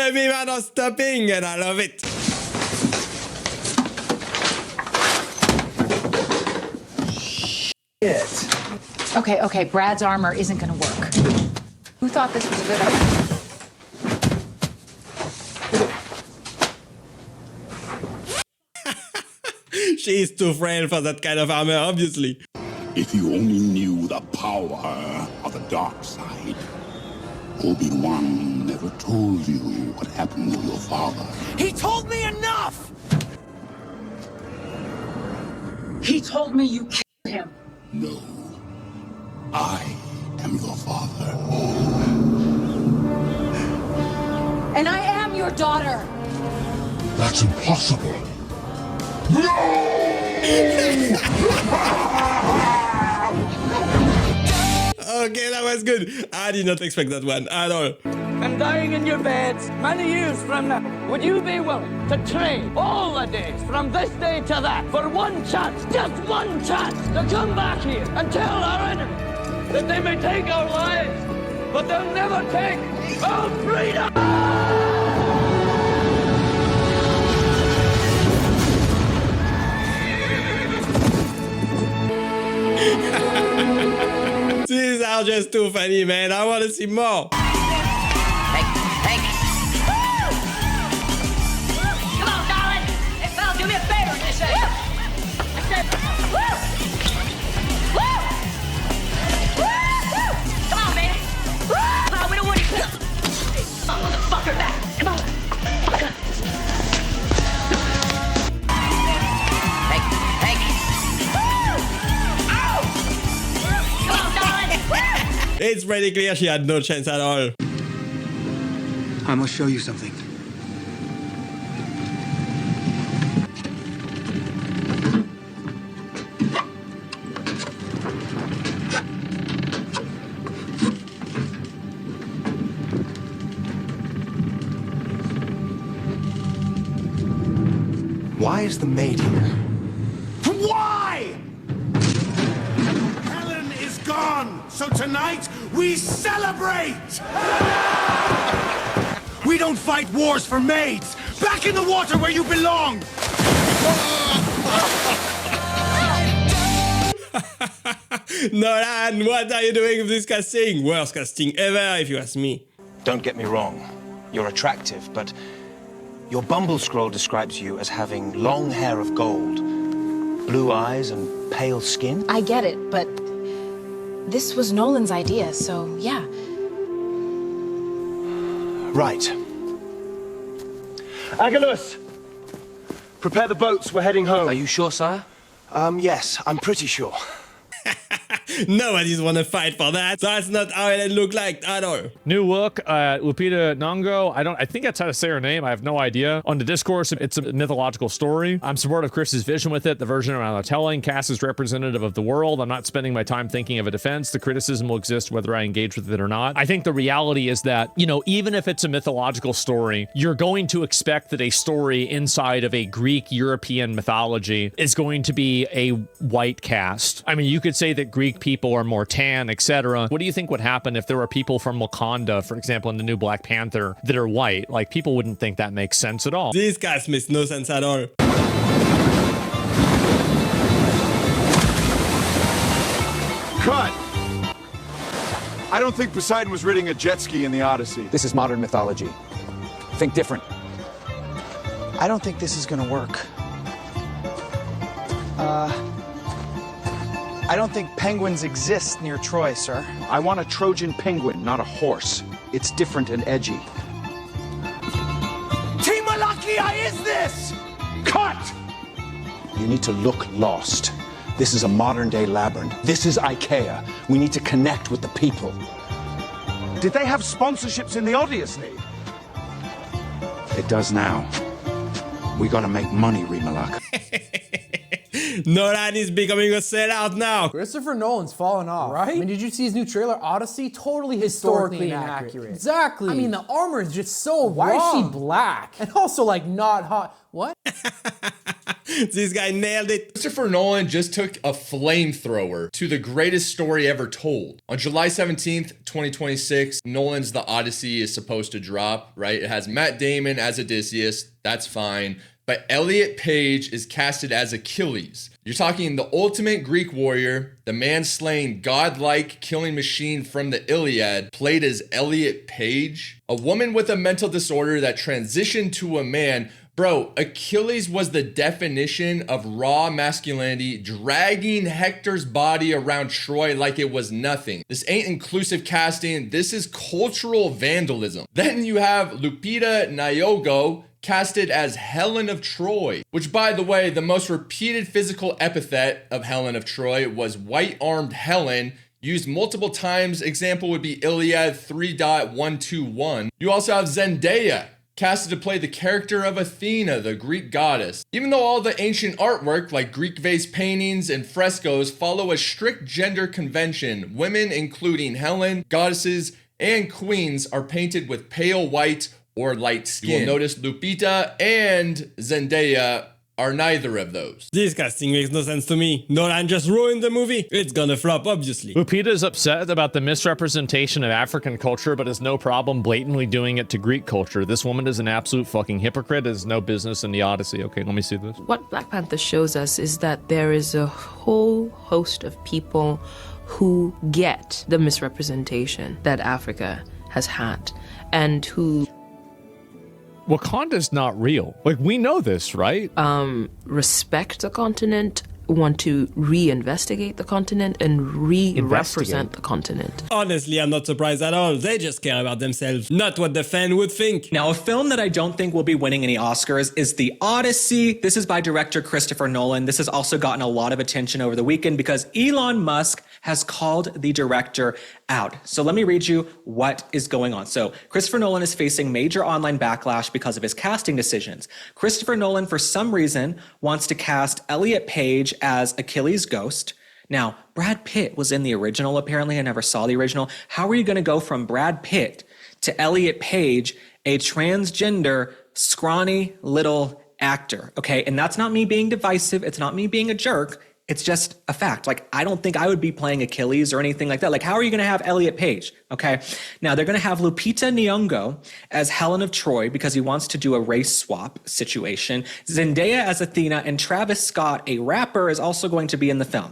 everyone are stopping and I love it. Shit. Okay, Brad's armor isn't gonna work. Who thought this was a good idea? She's too frail for that kind of armor, obviously. If you only knew the power of the dark side. Obi-Wan never told you what happened to your father. He told me enough! He told me you killed him. No. I am your father. And I am your daughter! That's impossible. Okay, that was good. I did not expect that one at all. And dying in your beds many years from now, would you be willing to trade all the days from this day to that for one chance, just one chance, to come back here and tell our enemies that they may take our lives, but they'll never take our freedom? These are just too funny, man. I want to see more. Hey. Come on, darling. Hey, pal, do me a favor. I said, come on, baby. Come on, we don't want you. Come on, motherfucker, back. Come on. It's pretty clear she had no chance at all. I must show you something. Why is the maid here? Why? Helen is gone, so tonight we celebrate! We don't fight wars for maids! Back in the water where you belong! Nolan, what are you doing with this casting? Worst casting ever, if you ask me. Don't get me wrong. You're attractive, but your Bumble scroll describes you as having long hair of gold, blue eyes and pale skin. I get it, but this was Nolan's idea, so yeah. Right. Agilus! Prepare the boats, we're heading home. Are you sure, sire? Yes, I'm pretty sure. Nobody's wanna fight for that. That's not how it look like at all. New look at Lupita Nyong'o. I think that's how to say her name. I have no idea. On the discourse, it's a mythological story. I'm supportive of Chris's vision with it. The version I'm telling. Cass is representative of the world. I'm not spending my time thinking of a defense. The criticism will exist whether I engage with it or not. I think the reality is that, you know, even if it's a mythological story, you're going to expect that a story inside of a Greek European mythology is going to be a white cast. I mean, you could say that Greek people are more tan, etc. What do you think would happen if there were people from Wakanda, for example, in the new Black Panther, that are white? Like, people wouldn't think that makes sense at all. This cast makes no sense at all. Cut! I don't think Poseidon was riding a jet ski in the Odyssey. This is modern mythology. Think different. I don't think this is gonna work. I don't think penguins exist near Troy, sir. I want a Trojan penguin, not a horse. It's different and edgy. Team Malakia is this? Cut! You need to look lost. This is a modern-day labyrinth. This is IKEA. We need to connect with the people. Did they have sponsorships in the Odyssey? It does now. We gotta make money, Remalak. Nolan is becoming a sellout now. Christopher Nolan's fallen off, right? I mean, did you see his new trailer, Odyssey? Totally historically inaccurate. Exactly. I mean, the armor is just so Why is she black? And also, like, not hot. What? This guy nailed it. Christopher Nolan just took a flamethrower to the greatest story ever told. On July 17th, 2026, Nolan's The Odyssey is supposed to drop, right? It has Matt Damon as Odysseus. That's fine. But Elliot Page is casted as Achilles. You're talking the ultimate Greek warrior, the man-slaying godlike killing machine from the Iliad, played as Elliot Page, a woman with a mental disorder that transitioned to a man. Bro, Achilles was the definition of raw masculinity, dragging Hector's body around Troy like it was nothing. This ain't inclusive casting. This is cultural vandalism. Then you have Lupita Nyong'o, casted as Helen of Troy, which, by the way, the most repeated physical epithet of Helen of Troy was white-armed Helen, used multiple times. Example would be Iliad 3.121. You also have Zendaya, casted to play the character of Athena, the Greek goddess. Even though all the ancient artwork, like Greek vase paintings and frescoes, follow a strict gender convention, women, including Helen, goddesses, and queens, are painted with pale white or light skin. You will notice Lupita and Zendaya are neither of those. This casting makes no sense to me. Nolan just ruined the movie. It's gonna flop, obviously. Lupita is upset about the misrepresentation of African culture, but has no problem blatantly doing it to Greek culture. This woman is an absolute fucking hypocrite. Has no business in the Odyssey. Okay, let me see this. What Black Panther shows us is that there is a whole host of people who get the misrepresentation that Africa has had and who Wakanda's not real. Like, we know this, right? Respect the continent, want to reinvestigate the continent, and re-represent the continent. Honestly, I'm not surprised at all. They just care about themselves, not what the fan would think. Now, a film that I don't think will be winning any Oscars is The Odyssey. This is by director Christopher Nolan. This has also gotten a lot of attention over the weekend because Elon Musk has called the director out. So let me read you what is going on. So Christopher Nolan is facing major online backlash because of his casting decisions. Christopher Nolan, for some reason, wants to cast Elliot Page as Achilles' ghost. Now, Brad Pitt was in the original, apparently. I never saw the original. How are you going to go from Brad Pitt to Elliot Page, a transgender, scrawny little actor? Okay, and that's not me being divisive. It's not me being a jerk. It's just a fact. Like, I don't think I would be playing Achilles or anything like that. Like, how are you going to have Elliot Page? Okay. Now, they're going to have Lupita Nyong'o as Helen of Troy because he wants to do a race swap situation. Zendaya as Athena, and Travis Scott, a rapper, is also going to be in the film.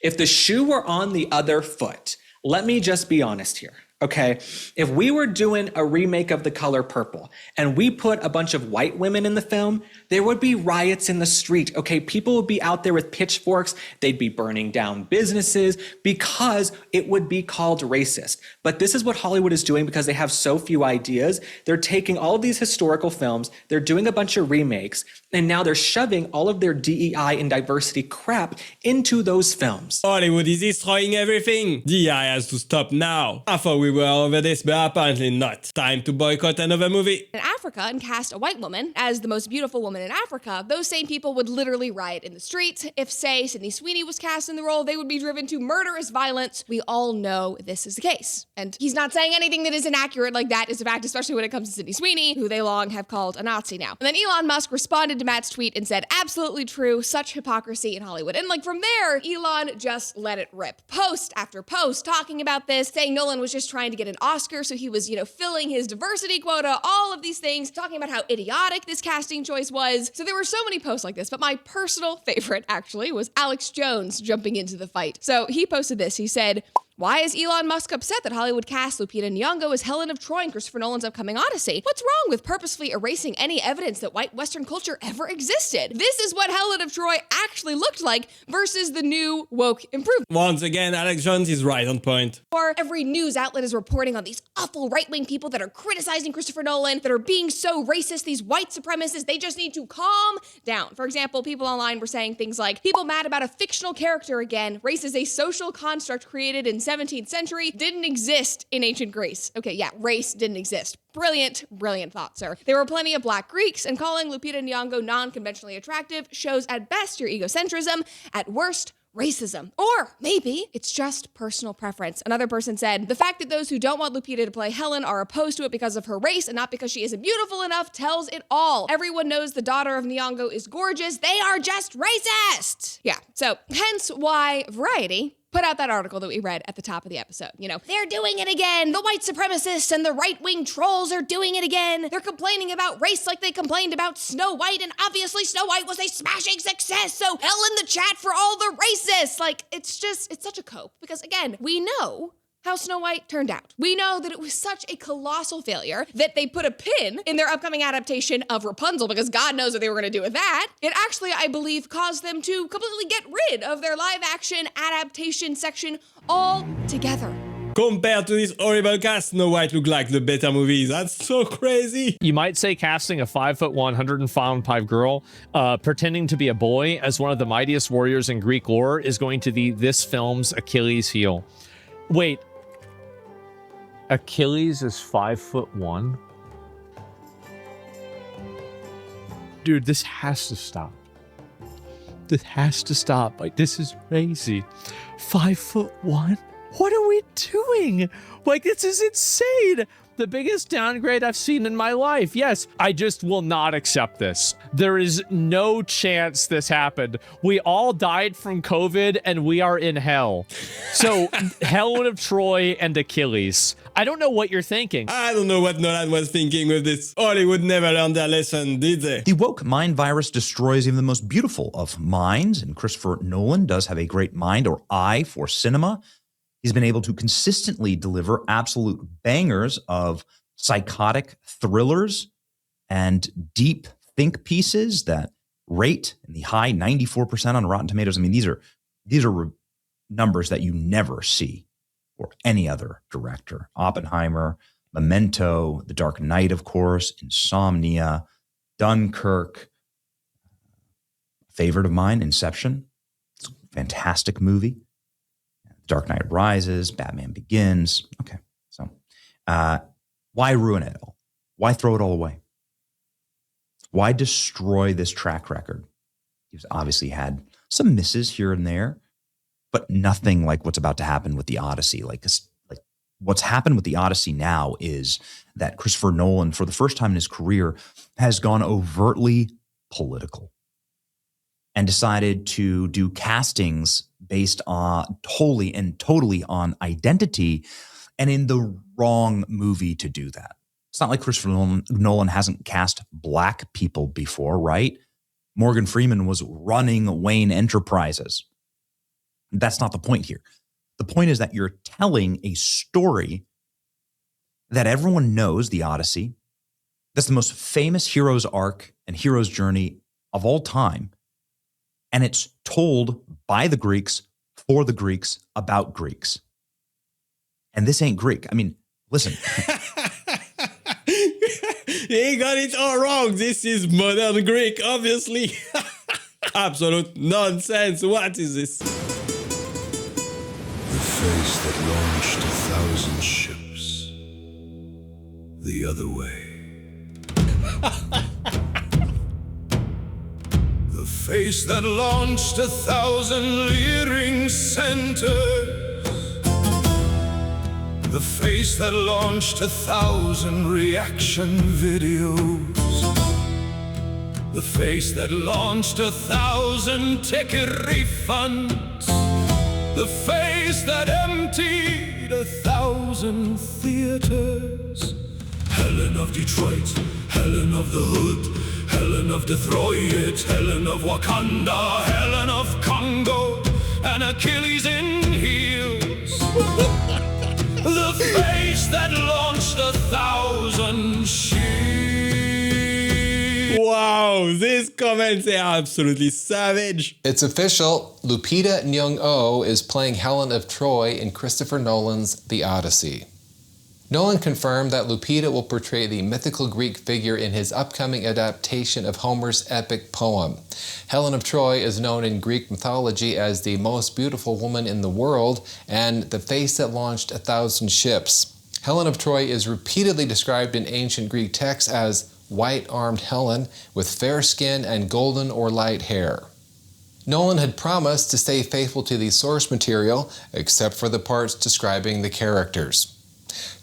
If the shoe were on the other foot, let me just be honest here. Okay, if we were doing a remake of The Color Purple and we put a bunch of white women in the film, there would be riots in the street. Okay, people would be out there with pitchforks. They'd be burning down businesses because it would be called racist. But this is what Hollywood is doing because they have so few ideas. They're taking all of these historical films, they're doing a bunch of remakes, and now they're shoving all of their DEI and diversity crap into those films. Hollywood is destroying everything. DEI has to stop now. I thought we were over this, but apparently not. Time to boycott another movie. In Africa and cast a white woman as the most beautiful woman in Africa, those same people would literally riot in the streets. If, say, Sydney Sweeney was cast in the role, they would be driven to murderous violence. We all know this is the case. And he's not saying anything that is inaccurate. Like, that is a fact, especially when it comes to Sydney Sweeney, who they long have called a Nazi now. And then Elon Musk responded to Matt's tweet and said, absolutely true, such hypocrisy in Hollywood. And like from there, Elon just let it rip. Post after post talking about this, saying Nolan was just trying to get an Oscar, so he was, filling his diversity quota, all of these things, talking about how idiotic this casting choice was. So there were so many posts like this, but my personal favorite actually was Alex Jones jumping into the fight. So he posted this. He said, why is Elon Musk upset that Hollywood cast Lupita Nyong'o as Helen of Troy in Christopher Nolan's upcoming Odyssey? What's wrong with purposefully erasing any evidence that white Western culture ever existed? This is what Helen of Troy actually looked like versus the new woke improvement. Once again, Alex Jones is right on point. Or every news outlet is reporting on these awful right-wing people that are criticizing Christopher Nolan, that are being so racist, these white supremacists, they just need to calm down. For example, people online were saying things like, people mad about a fictional character again. Race is a social construct created in 17th century, didn't exist in ancient Greece. Okay, yeah, race didn't exist. Brilliant, brilliant thought, sir. There were plenty of black Greeks, and calling Lupita Nyong'o non-conventionally attractive shows at best your egocentrism, at worst, racism. Or maybe it's just personal preference. Another person said, the fact that those who don't want Lupita to play Helen are opposed to it because of her race and not because she isn't beautiful enough tells it all. Everyone knows the daughter of Nyong'o is gorgeous. They are just racist. Yeah, so hence why Variety put out that article that we read at the top of the episode. You know, they're doing it again. The white supremacists and the right-wing trolls are doing it again. They're complaining about race like they complained about Snow White, and obviously Snow White was a smashing success, so hell in the chat for all the racists. Like, it's such a cope. Because again, we know how Snow White turned out. We know that it was such a colossal failure that they put a pin in their upcoming adaptation of Rapunzel because God knows what they were going to do with that. It actually, I believe, caused them to completely get rid of their live action adaptation section altogether. Compared to this horrible cast, Snow White looked like the better movies. That's so crazy. You might say casting a 5'1", 105 girl pretending to be a boy as one of the mightiest warriors in Greek lore is going to be this film's Achilles heel. Wait, Achilles is 5'1"? Dude, this has to stop. This has to stop. Like, this is crazy. 5'1"? What are we doing? Like, this is insane. The biggest downgrade I've seen in my life. Yes, I just will not accept this. There is no chance this happened. We all died from COVID and we are in hell. So, Helen of Troy and Achilles. I don't know what you're thinking. I don't know what Nolan was thinking with this. Hollywood never learned their lesson, did they? The woke mind virus destroys even the most beautiful of minds, and Christopher Nolan does have a great mind or eye for cinema. He's been able to consistently deliver absolute bangers of psychotic thrillers and deep think pieces that rate in the high 94% on Rotten Tomatoes. I mean, these are numbers that you never see for any other director. Oppenheimer, Memento, The Dark Knight, of course, Insomnia, Dunkirk. Favorite of mine, Inception. It's a fantastic movie. Dark Knight Rises, Batman Begins. Okay, so why ruin it all? Why throw it all away? Why destroy this track record? He's obviously had some misses here and there, but nothing like what's about to happen with the Odyssey. Like what's happened with the Odyssey now is that Christopher Nolan, for the first time in his career, has gone overtly political and decided to do castings based on totally on identity, and in the wrong movie to do that. It's not like Christopher Nolan hasn't cast black people before, right? Morgan Freeman was running Wayne Enterprises. That's not the point here. The point is that you're telling a story that everyone knows, the Odyssey. That's the most famous hero's arc and hero's journey of all time. And it's told by the Greeks, for the Greeks, about Greeks. And this ain't Greek. I mean, listen. He got it all wrong. This is modern Greek, obviously. Absolute nonsense. What is this? The face that launched 1,000 ships the other way. The face that launched 1,000 leering centers. The face that launched 1,000 reaction videos. The face that launched 1,000 ticket refunds. The face that emptied 1,000 theaters. Helen of Detroit, Helen of the Hood, Helen of Detroit, Helen of Wakanda, Helen of Congo, and Achilles in heels. The face that launched 1,000 shields. Wow, these comments are absolutely savage. It's official. Lupita Nyong'o is playing Helen of Troy in Christopher Nolan's The Odyssey. Nolan confirmed that Lupita will portray the mythical Greek figure in his upcoming adaptation of Homer's epic poem. Helen of Troy is known in Greek mythology as the most beautiful woman in the world and the face that launched 1,000 ships. Helen of Troy is repeatedly described in ancient Greek texts as white-armed Helen with fair skin and golden or light hair. Nolan had promised to stay faithful to the source material, except for the parts describing the characters.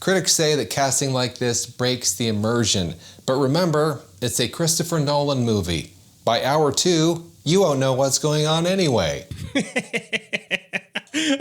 Critics say that casting like this breaks the immersion, but remember, it's a Christopher Nolan movie. By hour 2, you won't know what's going on anyway.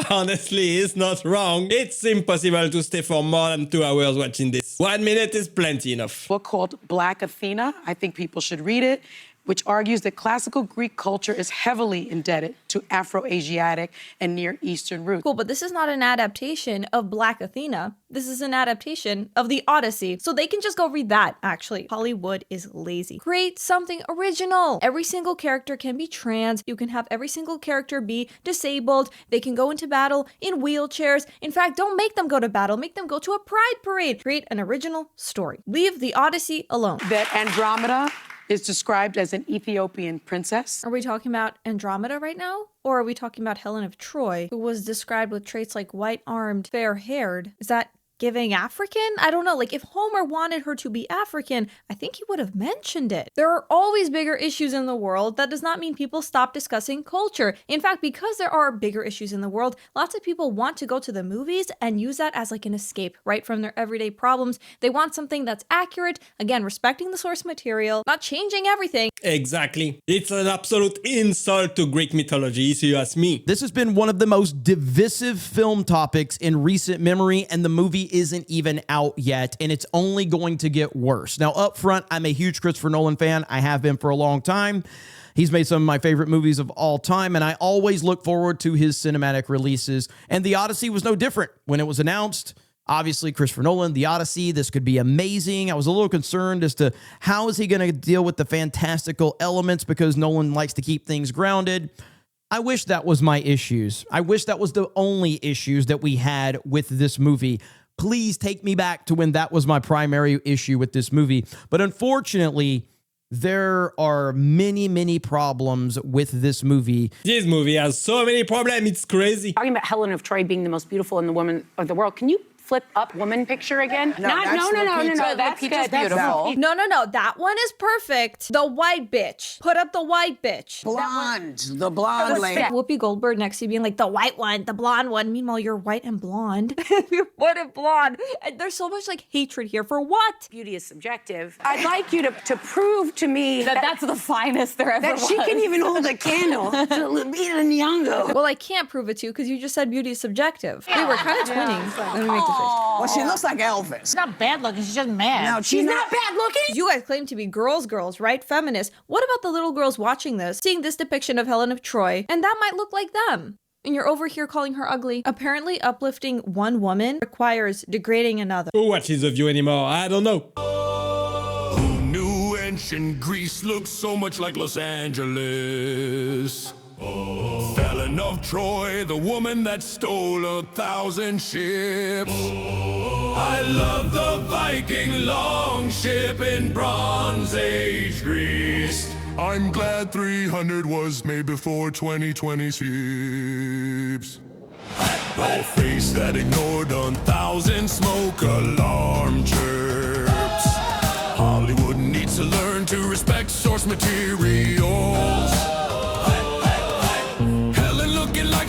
Honestly, he's not wrong. It's impossible to stay for more than 2 hours watching this. 1 minute is plenty enough. Book called Black Athena. I think people should read it, which argues that classical Greek culture is heavily indebted to Afro-Asiatic and Near Eastern roots. Cool, but this is not an adaptation of Black Athena. This is an adaptation of the Odyssey. So they can just go read that, actually. Hollywood is lazy. Create something original. Every single character can be trans. You can have every single character be disabled. They can go into battle in wheelchairs. In fact, don't make them go to battle. Make them go to a pride parade. Create an original story. Leave the Odyssey alone. That Andromeda is described as an Ethiopian princess. Are we talking about Andromeda right now? Or are we talking about Helen of Troy, who was described with traits like white-armed, fair-haired? Is that giving African? I don't know. Like, if Homer wanted her to be African, I think he would have mentioned it. There are always bigger issues in the world. That does not mean people stop discussing culture. In fact, because there are bigger issues in the world, lots of people want to go to the movies and use that as like an escape, right, from their everyday problems. They want something that's accurate, again, respecting the source material, not changing everything. Exactly. It's an absolute insult to Greek mythology, if you ask me. This has been one of the most divisive film topics in recent memory, and the movie isn't even out yet, and it's only going to get worse. Now, up front, I'm a huge Christopher Nolan fan. I have been for a long time. He's made some of my favorite movies of all time, and I always look forward to his cinematic releases, and The Odyssey was no different. When it was announced, obviously, Christopher Nolan, The Odyssey, this could be amazing. I was a little concerned as to how is he going to deal with the fantastical elements, because Nolan likes to keep things grounded. I wish that was my issues. I wish that was the only issues that we had with this movie. Please take me back to when that was my primary issue with this movie. But unfortunately, there are many, many problems with this movie. This movie has so many problems, it's crazy. Talking about Helen of Troy being the most beautiful and the woman of the world, can you flip up woman picture again? No, That's good. Beautiful. No, that one is perfect. The white bitch. Put up the white bitch. The blonde lady. Whoopi Goldberg next to you being like, the white one, the blonde one. Meanwhile, you're white and blonde. You're white and blonde. And there's so much like hatred here. For what? Beauty is subjective. I'd like you to prove to me that that's the finest there ever that was. she can even hold a candle to Lupita Nyong'o. Well, I can't prove it to you because you just said beauty is subjective. We were kind of twinning. Let me make the face. Well, she looks like Elvis. She's not bad looking, she's just mad. No, she's not bad looking. You guys claim to be girls, right? Feminists. What about the little girls watching this, seeing this depiction of Helen of Troy, and that might look like them? And you're over here calling her ugly. Apparently, uplifting one woman requires degrading another. Who watches The View anymore? I don't know. Who knew ancient Greece looked so much like Los Angeles? Helen of Troy, the woman that stole 1,000 ships. I love the Viking longship in Bronze Age Greece. I'm glad 300 was made before 2020 ships. No face that ignored 1,000 smoke alarm chirps. Hollywood needs to learn to respect source materials.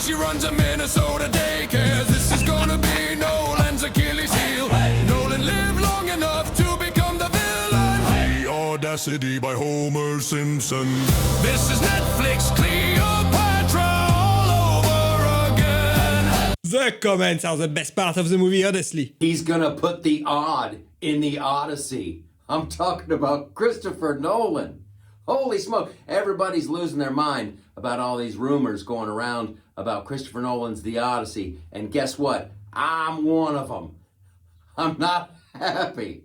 She runs a Minnesota daycare. This is gonna be Nolan's Achilles heel. Nolan lived long enough to become the villain. The Audacity by Homer Simpson. This is Netflix Cleopatra all over again. The comments are the best part of the movie, honestly. He's gonna put the odd in the Odyssey. I'm talking about Christopher Nolan. Holy smoke, everybody's losing their mind about all these rumors going around about Christopher Nolan's The Odyssey. And guess what? I'm one of them. I'm not happy.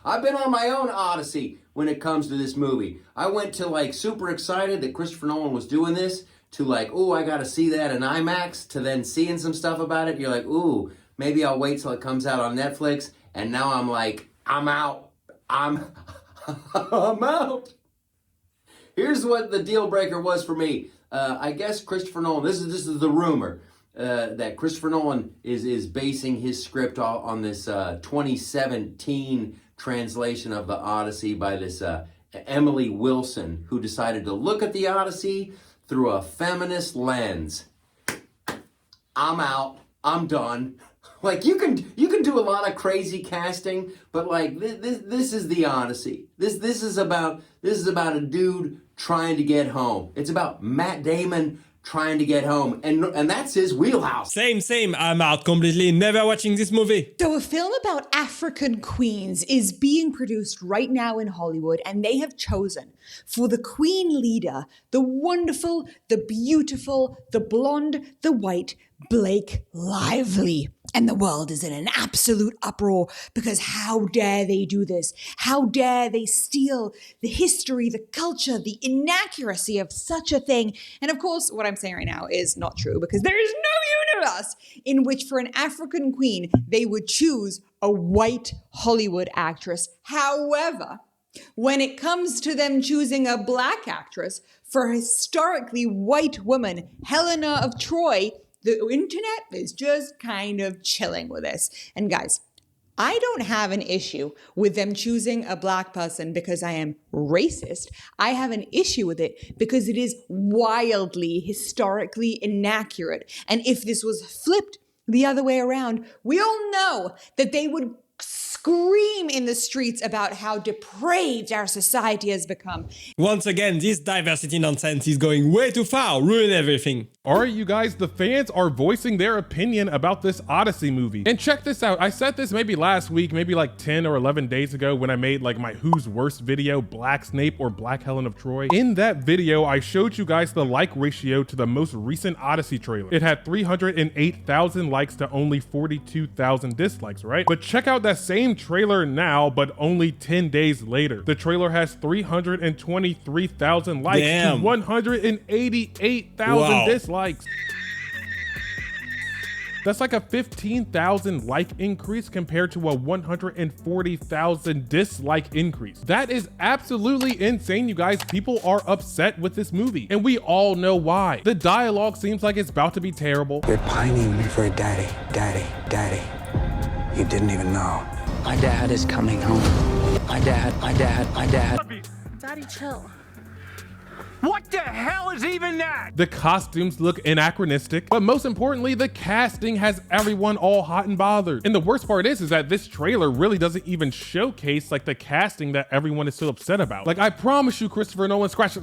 I've been on my own Odyssey when it comes to this movie. I went to like super excited that Christopher Nolan was doing this, to like, ooh, I gotta see that in IMAX, to then seeing some stuff about it. You're like, ooh, maybe I'll wait till it comes out on Netflix. And now I'm like, I'm out. I'm out. Here's what the deal breaker was for me. I guess Christopher Nolan, this is the rumor, that Christopher Nolan is basing his script on this 2017 translation of the Odyssey by this Emily Wilson, who decided to look at the Odyssey, through a feminist lens. I'm out. I'm done. Like you can do a lot of crazy casting, but like this is the Odyssey. This is about a dude trying to get home. It's about Matt Damon trying to get home, and that's his wheelhouse. Same. I'm out completely. Never watching this movie. So a film about African queens is being produced right now in Hollywood, and they have chosen for the queen leader, the wonderful, the beautiful, the blonde, the white, Blake Lively. And the world is in an absolute uproar because how dare they do this? How dare they steal the history, the culture, the inaccuracy of such a thing? And of course, what I'm saying right now is not true because there is no universe in which for an African queen, they would choose a white Hollywood actress. However, when it comes to them choosing a black actress for a historically white woman, Helena of Troy, the internet is just kind of chilling with this. And guys, I don't have an issue with them choosing a black person because I am racist. I have an issue with it because it is wildly historically inaccurate. And if this was flipped the other way around, we all know that they would scream in the streets about how depraved our society has become. Once again, this diversity nonsense is going way too far, ruin everything. All right, you guys, the fans are voicing their opinion about this Odyssey movie. And check this out. I said this maybe last week, maybe like 10 or 11 days ago when I made like my Who's Worst video, Black Snape or Black Helen of Troy. In that video, I showed you guys the like ratio to the most recent Odyssey trailer. It had 308,000 likes to only 42,000 dislikes, right? But check out that same trailer now, but only 10 days later. The trailer has 323,000 likes to 188,000 dislikes. That's like a 15,000 like increase compared to a 140,000 dislike increase. That is absolutely insane, you guys. People are upset with this movie, and we all know why. The dialogue seems like it's about to be terrible. You're pining for a daddy, daddy, daddy. You didn't even know. My dad is coming home. My dad. Daddy, chill. What the hell is even that? The costumes look anachronistic, but most importantly, the casting has everyone all hot and bothered. And the worst part is that this trailer really doesn't even showcase like the casting that everyone is so upset about. Like I promise you, Christopher Nolan, scratch.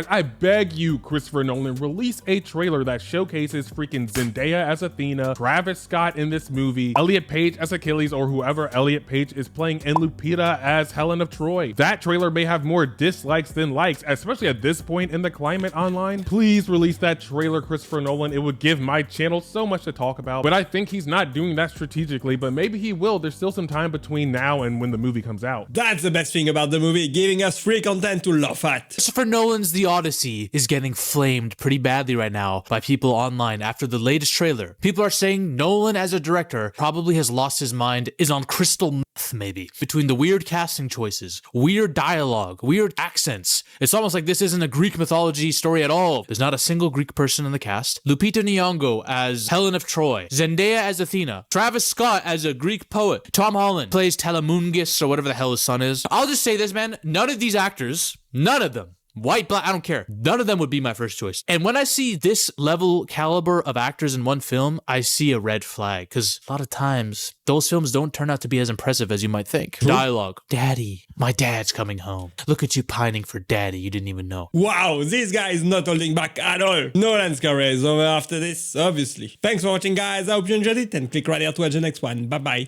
I beg you, Christopher Nolan, release a trailer that showcases freaking Zendaya as Athena, Travis Scott in this movie, Elliot Page as Achilles or whoever Elliot Page is playing, and Lupita as Helen of Troy. That trailer may have more dislikes than likes, especially at this point in the climate online. Please release that trailer, Christopher Nolan. It would give my channel so much to talk about, but I think he's not doing that strategically, but maybe he will. There's still some time between now and when the movie comes out. That's the best thing about the movie, giving us free content to laugh at. Christopher Nolan's The Odyssey is getting flamed pretty badly right now by people online after the latest trailer. People are saying Nolan as a director probably has lost his mind, is on crystal meth maybe. Between the weird casting choices, weird dialogue, weird accents. It's almost like this isn't a Greek mythology story at all. There's not a single Greek person in the cast. Lupita Nyong'o as Helen of Troy. Zendaya as Athena. Travis Scott as a Greek poet. Tom Holland plays Telemungus or whatever the hell his son is. I'll just say this, man. None of these actors, none of them, white, black, I don't care. None of them would be my first choice. And when I see this level caliber of actors in one film, I see a red flag. Because a lot of times, those films don't turn out to be as impressive as you might think. Dialogue. Daddy, my dad's coming home. Look at you pining for daddy. You didn't even know. Wow, this guy is not holding back at all. Nolan's career is over after this, obviously. Thanks for watching, guys. I hope you enjoyed it, and click right here to watch the next one. Bye-bye.